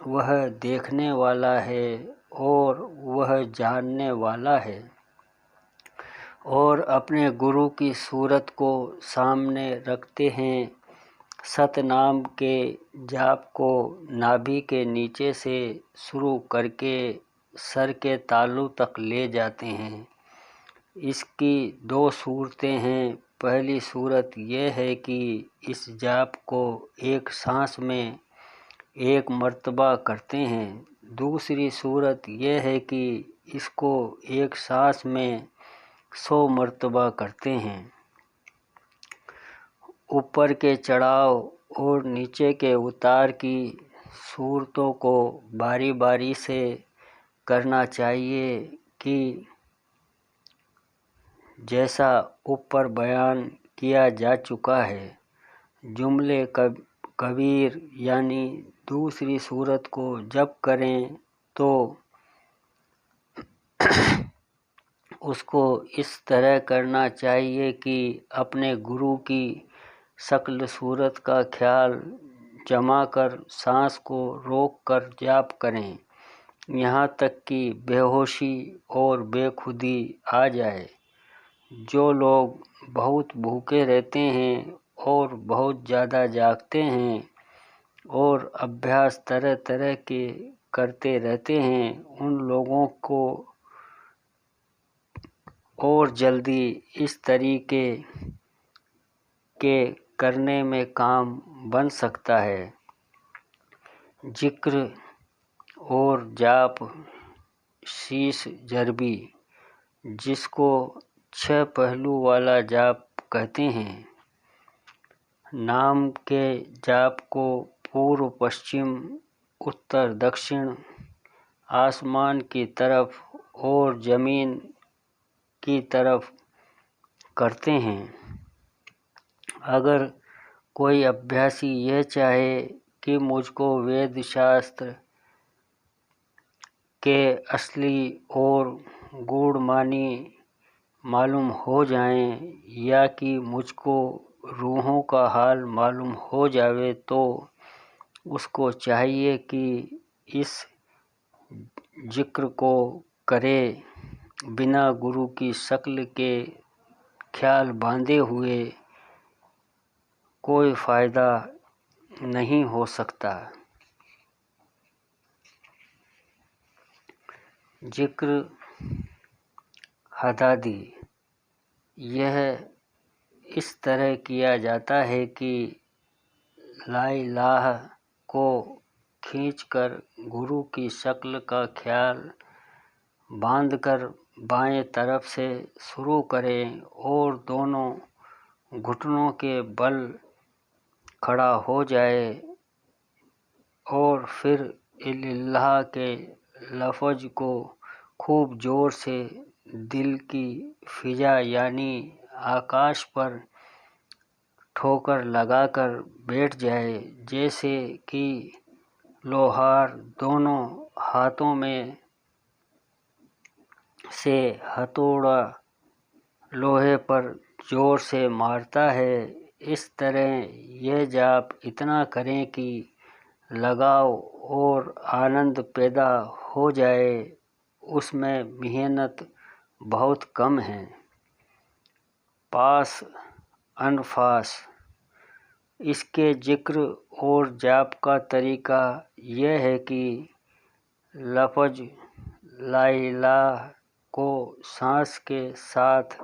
وہ دیکھنے والا ہے اور وہ جاننے والا ہے، اور اپنے گرو کی صورت کو سامنے رکھتے ہیں۔ ست نام کے جاپ کو نابھی کے نیچے سے شروع کر کے سر کے تالو تک لے جاتے ہیں۔ اس کی 2 صورتیں ہیں۔ پہلی صورت یہ ہے کہ اس جاپ کو ایک سانس میں 1 مرتبہ کرتے ہیں۔ دوسری صورت یہ ہے کہ اس کو ایک سانس میں 100 مرتبہ کرتے ہیں۔ اوپر کے چڑھاؤ اور نیچے کے اتار کی صورتوں کو باری باری سے کرنا چاہیے کہ جیسا اوپر بیان کیا جا چکا ہے۔ جملے کبیر یعنی دوسری صورت کو جب کریں تو اس کو اس طرح کرنا چاہیے کہ اپنے گرو کی شکل صورت کا خیال جما کر سانس کو روک کر جاپ کریں، یہاں تک کہ بے ہوشی اور بے خودی آ جائے۔ جو لوگ بہت بھوکے رہتے ہیں اور بہت زیادہ جاگتے ہیں اور ابھیاس طرح طرح کے کرتے رہتے ہیں، ان لوگوں کو اور جلدی اس طریقے کے کرنے میں کام بن سکتا ہے۔ ذکر اور جاپ شیش جربی، جس کو 6 پہلو والا جاپ کہتے ہیں۔ نام کے جاپ کو پورب پشچم، اتر دکشن، آسمان کی طرف اور زمین کی طرف کرتے ہیں۔ اگر کوئی ابھیاسی یہ چاہے کہ مجھ کو وید شاستر کے اصلی اور گوڑ معنی معلوم ہو جائیں یا کہ مجھ کو روحوں کا حال معلوم ہو جاوے تو اس کو چاہیے کہ اس ذکر کو کرے بنا گرو کی شکل کے خیال باندھے ہوئے کوئی فائدہ نہیں ہو سکتا۔ ذکر حدادی، یہ اس طرح کیا جاتا ہے کہ لا الہ کو کھینچ کر گرو کی شکل کا خیال باندھ کر بائیں طرف سے شروع کریں اور دونوں گھٹنوں کے بل کھڑا ہو جائے اور پھر اللہ کے لفظ کو خوب زور سے دل کی فضا یعنی آکاش پر ٹھوکر لگا کر بیٹھ جائے، جیسے کہ لوہار دونوں ہاتھوں میں سے ہتھوڑا لوہے پر زور سے مارتا ہے۔ اس طرح یہ جاپ اتنا کریں کہ لگاؤ اور آنند پیدا ہو جائے، اس میں محنت بہت کم ہے۔ پاس انفاس، اس کے ذکر اور جاپ کا طریقہ یہ ہے کہ لفظ لا الہ کو سانس کے ساتھ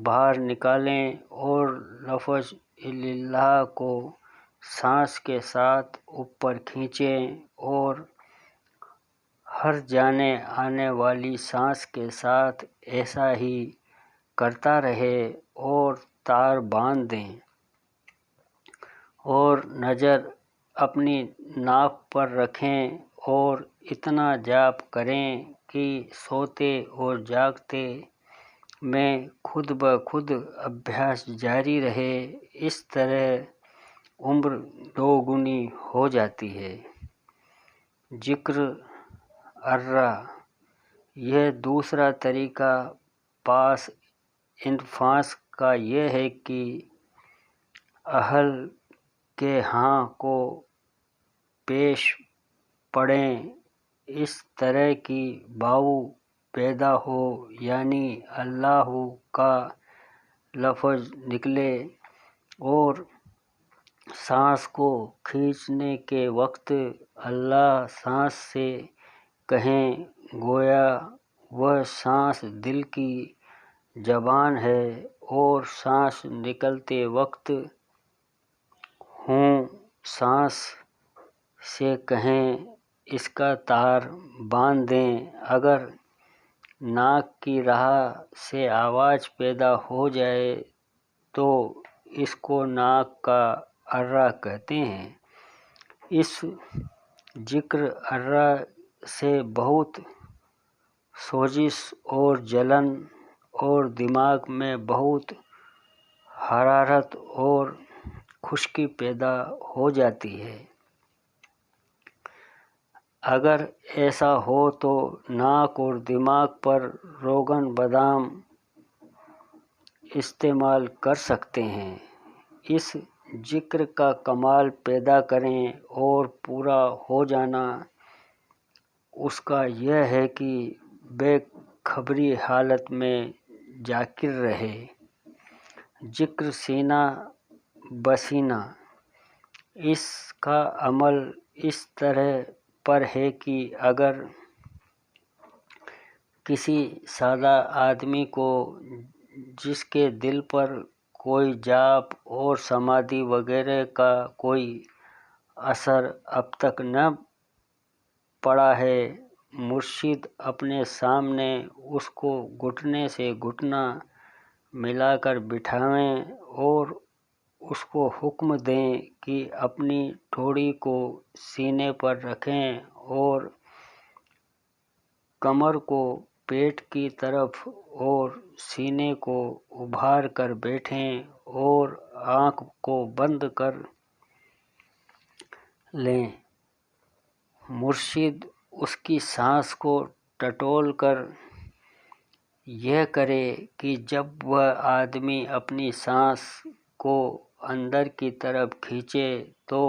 باہر نکالیں اور لفظ اللہ کو سانس کے ساتھ اوپر کھینچیں اور ہر جانے آنے والی سانس کے ساتھ ایسا ہی کرتا رہے اور تار باندھ دیں اور نظر اپنی ناک پر رکھیں اور اتنا جاپ کریں کہ سوتے اور جاگتے میں خود بخود ابھیاس جاری رہے۔ اس طرح عمر 2 گنی ہو جاتی ہے۔ ذکر ارہ، یہ دوسرا طریقہ پاس انفاس کا یہ ہے کہ اہل کے ہاں کو پیش پڑھیں اس طرح کی باؤ پیدا ہو، یعنی اللہ کا لفظ نکلے اور سانس کو کھینچنے کے وقت اللہ سانس سے کہیں، گویا وہ سانس دل کی زبان ہے، اور سانس نکلتے وقت ہوں سانس سے کہیں، اس کا تار باندھ دیں۔ اگر ناک کی راہ سے آواز پیدا ہو جائے تو اس کو ناک کا ارہ کہتے ہیں۔ اس ذکر ارہ سے بہت سوزش اور جلن اور دماغ میں بہت حرارت اور خشکی پیدا ہو جاتی ہے۔ اگر ایسا ہو تو ناک اور دماغ پر روغن بادام استعمال کر سکتے ہیں۔ اس ذکر کا کمال پیدا کریں اور پورا ہو جانا اس کا یہ ہے کہ بے خبری حالت میں ذاکر رہے۔ ذکر سینہ بسینہ، اس کا عمل اس طرح پر ہے کہ اگر کسی سادہ آدمی کو جس کے دل پر کوئی جاپ اور سمادھی وغیرہ کا کوئی اثر اب تک نہ پڑا ہے، مرشد اپنے سامنے اس کو گھٹنے سے گھٹنا ملا کر بٹھائیں اور اس کو حکم دیں کہ اپنی ٹھوڑی کو سینے پر رکھیں اور کمر کو پیٹ کی طرف اور سینے کو ابھار کر بیٹھیں اور آنکھ کو بند کر لیں۔ مرشد اس کی سانس کو ٹٹول کر یہ کرے کہ جب وہ آدمی اپنی سانس کو اندر کی طرف کھینچے تو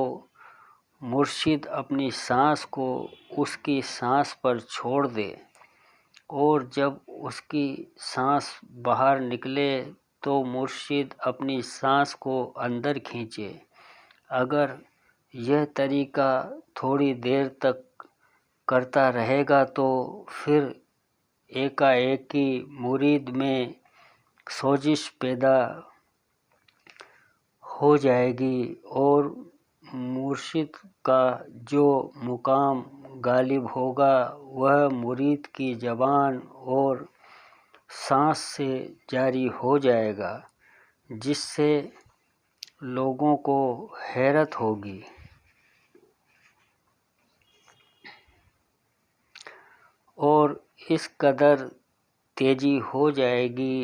مرشد اپنی سانس کو اس کی سانس پر چھوڑ دے، اور جب اس کی سانس باہر نکلے تو مرشد اپنی سانس کو اندر کھینچے۔ اگر یہ طریقہ تھوڑی دیر تک کرتا رہے گا تو پھر ایک ہی مرید میں سوزش پیدا ہو جائے گی اور مرشد کا جو مقام غالب ہوگا وہ مرید کی زبان اور سانس سے جاری ہو جائے گا، جس سے لوگوں کو حیرت ہوگی اور اس قدر تیزی ہو جائے گی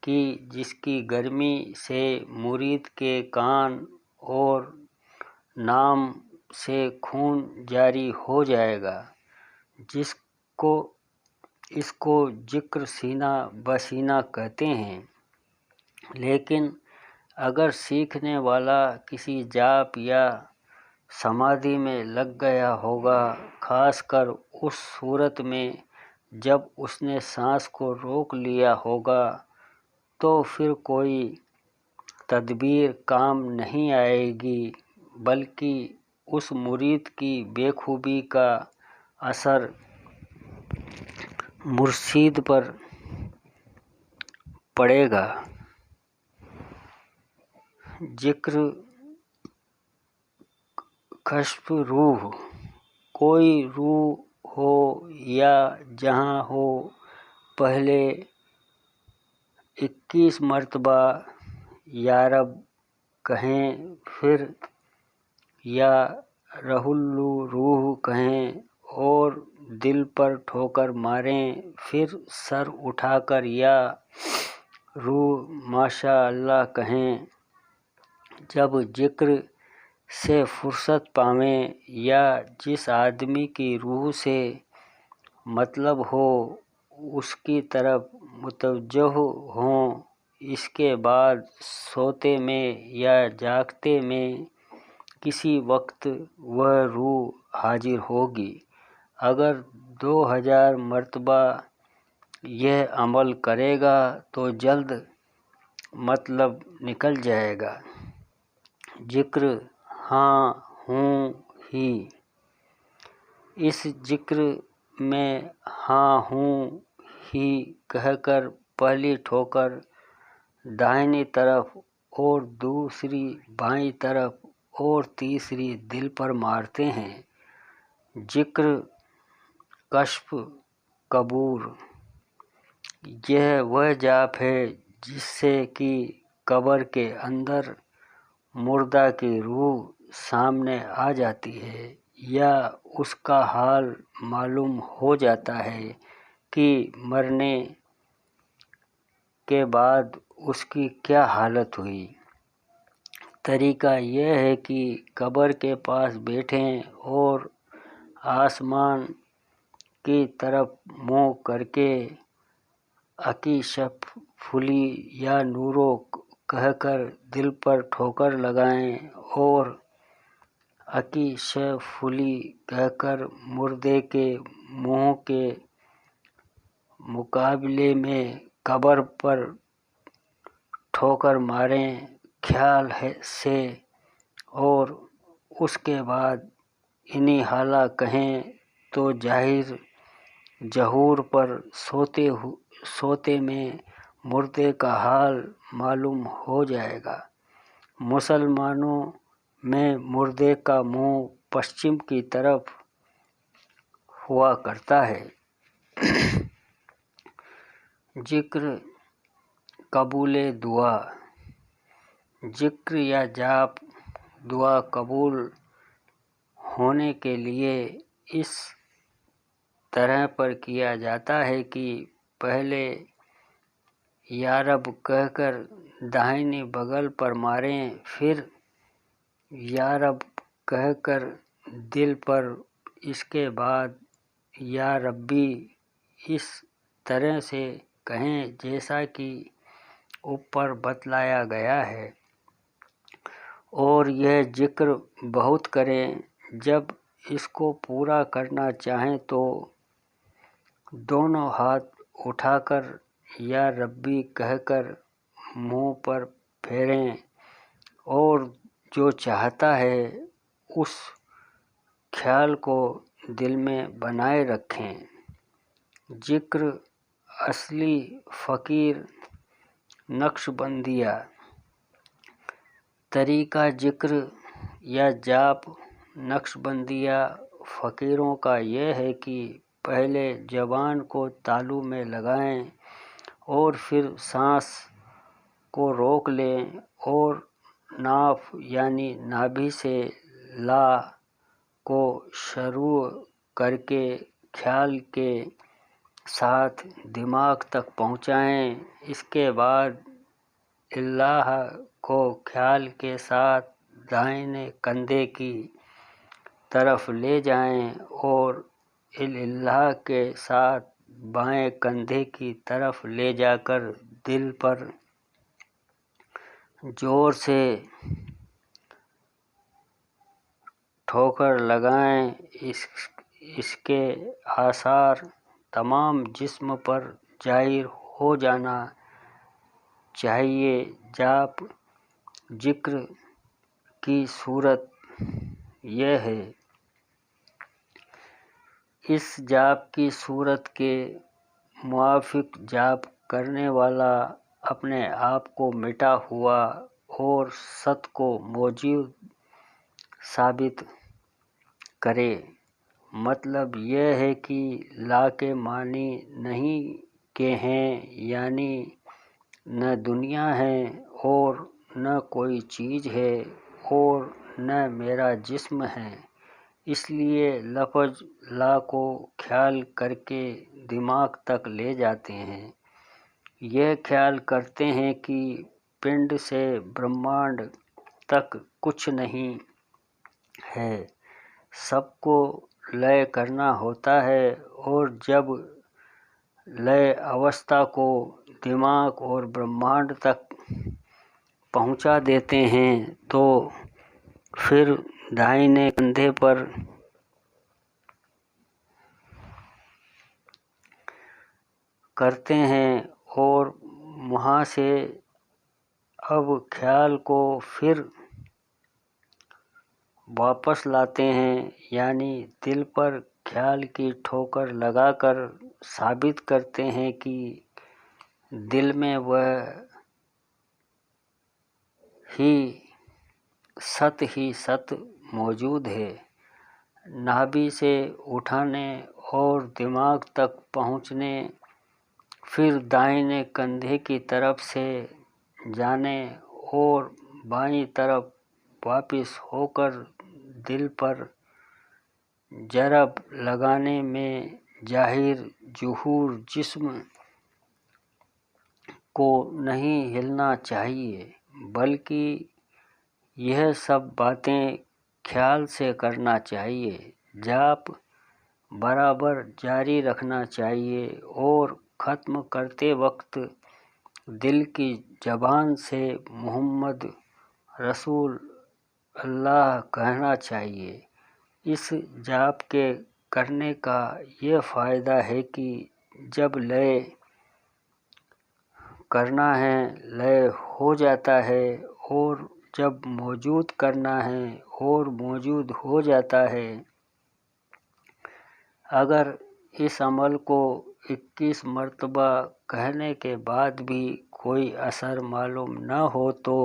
کہ جس کی گرمی سے مرید کے کان اور نام سے خون جاری ہو جائے گا۔ اس کو ذکر سینہ بسینہ کہتے ہیں۔ لیکن اگر سیکھنے والا کسی جاپ یا سمادھی میں لگ گیا ہوگا، خاص کر اس صورت میں جب اس نے سانس کو روک لیا ہوگا، تو پھر کوئی تدبیر کام نہیں آئے گی، بلکہ اس مرید کی بے خوبی کا اثر مرشد پر پڑے گا۔ ذکر کشف روح، کوئی روح ہو یا جہاں ہو، پہلے 21 مرتبہ یا رب کہیں، پھر یا رب الروح کہیں اور دل پر ٹھوکر ماریں، پھر سر اٹھا کر یا روح ماشاء اللہ کہیں۔ جب ذکر سے فرصت پائیں یا جس آدمی کی روح سے مطلب ہو اس کی طرف متوجہ ہوں، اس کے بعد سوتے میں یا جاگتے میں کسی وقت وہ روح حاضر ہوگی۔ اگر 2000 مرتبہ یہ عمل کرے گا تو جلد مطلب نکل جائے گا۔ ذکر ہاں ہوں ہی، اس ذکر میں ہاں ہوں ہی کہہ کر پہلی ٹھوکر داہنی طرف اور دوسری بائیں طرف اور تیسری دل پر مارتے ہیں۔ ذکر کشف قبور، یہ وہ جاپ ہے جس سے کہ قبر کے اندر مردہ کی روح سامنے آ جاتی ہے یا اس کا حال معلوم ہو جاتا ہے کہ مرنے کے بعد اس کی کیا حالت ہوئی۔ طریقہ یہ ہے کہ قبر کے پاس بیٹھیں اور آسمان کی طرف منہ کر کے عکیشف پھولی یا نورو کہہ کر دل پر ٹھوکر لگائیں اور عکیشف پھولی کہہ کر مردے کے منہ کے مقابلے میں قبر پر ٹھوکر ماریں خیال سے، اور اس کے بعد انی حالہ کہیں تو ظہور پر سوتے میں مردے کا حال معلوم ہو جائے گا۔ مسلمانوں میں مردے کا منہ پشچم کی طرف ہوا کرتا ہے۔ ذکر قبول دعا، ذکر یا جاپ دعا قبول ہونے کے لیے اس طرح پر کیا جاتا ہے کہ پہلے یا رب کہہ کر داہنی بغل پر ماریں، پھر یا رب کہہ کر دل پر، اس کے بعد یا ربی اس طرح سے کہیں جیسا کہ اوپر بتلایا گیا ہے، اور یہ ذکر بہت کریں۔ جب اس کو پورا کرنا چاہیں تو دونوں ہاتھ اٹھا کر یا ربی کہہ کر منہ پر پھیریں اور جو چاہتا ہے اس خیال کو دل میں بنائے رکھیں۔ ذکر اصلی فقیر نقشبندیہ، طریقہ ذکر یا جاپ نقشبندیہ فقیروں کا یہ ہے کہ پہلے زبان کو تالو میں لگائیں اور پھر سانس کو روک لیں اور ناف یعنی نابھی سے لا کو شروع کر کے خیال کے ساتھ دماغ تک پہنچائیں۔ اس کے بعد اللہ کو خیال کے ساتھ دائیں کندھے کی طرف لے جائیں اور اللہ کے ساتھ بائیں کندھے کی طرف لے جا کر دل پر زور سے ٹھوکر لگائیں۔ اس کے آثار تمام جسم پر ظاہر ہو جانا چاہیے۔ جاپ ذکر کی صورت یہ ہے۔ اس جاپ کی صورت کے موافق جاپ کرنے والا اپنے آپ کو مٹا ہوا اور ست کو موجود ثابت کرے۔ مطلب یہ ہے کہ لا کے معنی نہیں کہ ہیں، یعنی نہ دنیا ہے اور نہ کوئی چیز ہے اور نہ میرا جسم ہے، اس لیے لفظ لا کو خیال کر کے دماغ تک لے جاتے ہیں۔ یہ خیال کرتے ہیں کہ پنڈ سے برہمانڈ تک کچھ نہیں ہے، سب کو لے کرنا ہوتا ہے، اور جب لے اوستھا کو دماغ اور برہمانڈ تک پہنچا دیتے ہیں تو پھر دائیں کندھے پر کرتے ہیں اور وہاں سے اب خیال کو پھر واپس لاتے ہیں، یعنی دل پر خیال کی ٹھوکر لگا کر ثابت کرتے ہیں کہ دل میں وہ ہی ست موجود ہے۔ نابھی سے اٹھانے اور دماغ تک پہنچنے، پھر دائیں کندھے کی طرف سے جانے اور بائیں طرف واپس ہو کر دل پر ضرب لگانے میں ظاہر ظہور جسم کو نہیں ہلنا چاہیے، بلکہ یہ سب باتیں خیال سے کرنا چاہیے۔ جاپ برابر جاری رکھنا چاہیے اور ختم کرتے وقت دل کی زبان سے محمد رسول اللہ کہنا چاہیے۔ اس جاپ کے کرنے کا یہ فائدہ ہے کہ جب لے کرنا ہے لے ہو جاتا ہے، اور جب موجود کرنا ہے اور موجود ہو جاتا ہے۔ اگر اس عمل کو 21 مرتبہ کہنے کے بعد بھی کوئی اثر معلوم نہ ہو تو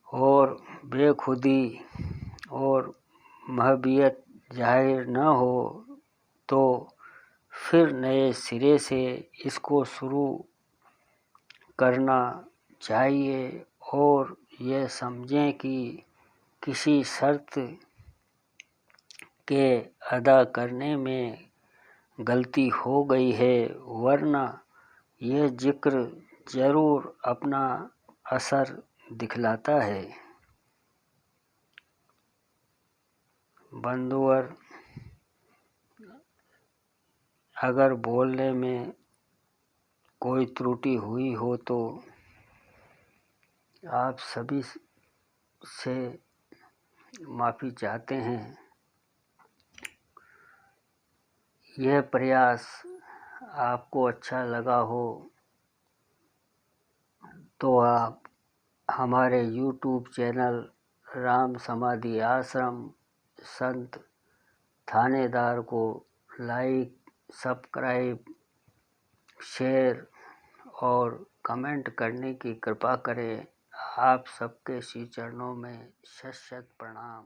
اور بے خودی اور محبیت ظاہر نہ ہو تو پھر نئے سرے سے اس کو شروع کرنا چاہیے اور یہ سمجھیں کہ کسی شرط کے ادا کرنے میں غلطی ہو گئی ہے، ورنہ یہ ذکر ضرور اپنا اثر دکھلاتا ہے۔ بندور، اگر بولنے میں کوئی ترٹی ہوئی ہو تو آپ سبھی سے معافی چاہتے ہیں۔ یہ پریاس آپ کو اچھا لگا ہو تو آپ ہمارے یوٹیوب چینل رام سمادھی آشرم سنت تھانے دار کو لائک، سبسکرائب، شیئر اور کمنٹ کرنے کی کرپا کریں۔ آپ سب کے چرنوں میں شت شت پرنام۔